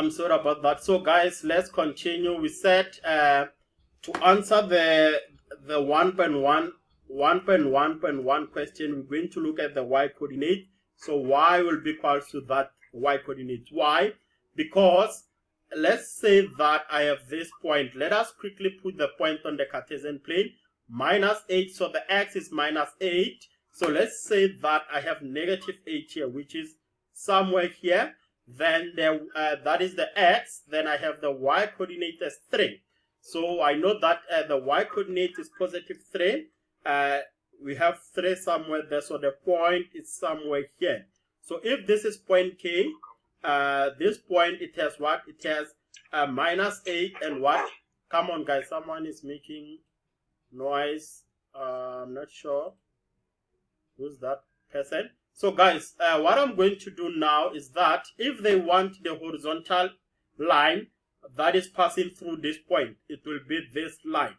I'm sorry about that. So guys, let's continue. We said to answer the 1.1.1 question, we're going to look at the y coordinate. So y will be equal to that y coordinate. Why? Because let's say that I have this point. Let us quickly put the point on the Cartesian plane. -8, so the x is -8. So let's say that I have -8 here, which is somewhere here. Then that is the x. Then I have the y coordinate as 3. So I know that the y coordinate is +3. We have 3 somewhere there, so the point is somewhere here. So if this is point K, this point, it has what? It has -8 and what? Come on, guys. Someone is making noise. I'm not sure who's that person. So, guys, what I'm going to do now is that if they want the horizontal line that is passing through this point, it will be this line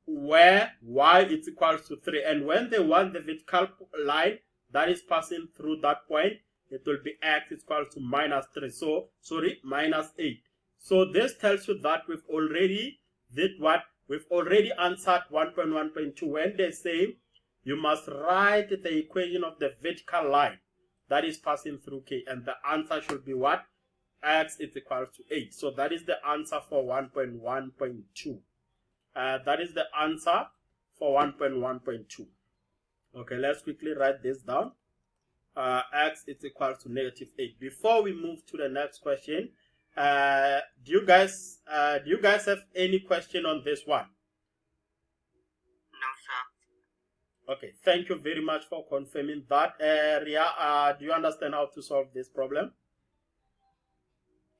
where y is equal to 3. And when they want the vertical line that is passing through that point, it will be x is equal to -3. So, sorry, -8. So this tells you that we've already did what? We've already answered 1.1.2 when they say you must write the equation of the vertical line that is passing through K. And the answer should be what? X is equal to 8. So that is the answer for 1.1.2. That is the answer for 1.1.2. Okay, let's quickly write this down. X is equal to -8. Before we move to the next question, do you guys have any question on this one? No, sir. Okay, thank you very much for confirming that. Ria, do you understand how to solve this problem?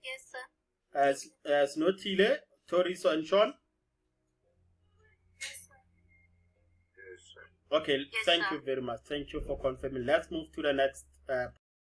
Yes, sir. As Notile, Toriso, and Sean? Yes, sir. Okay, Yes, thank sir. you very much. Thank you for confirming. Let's move to the next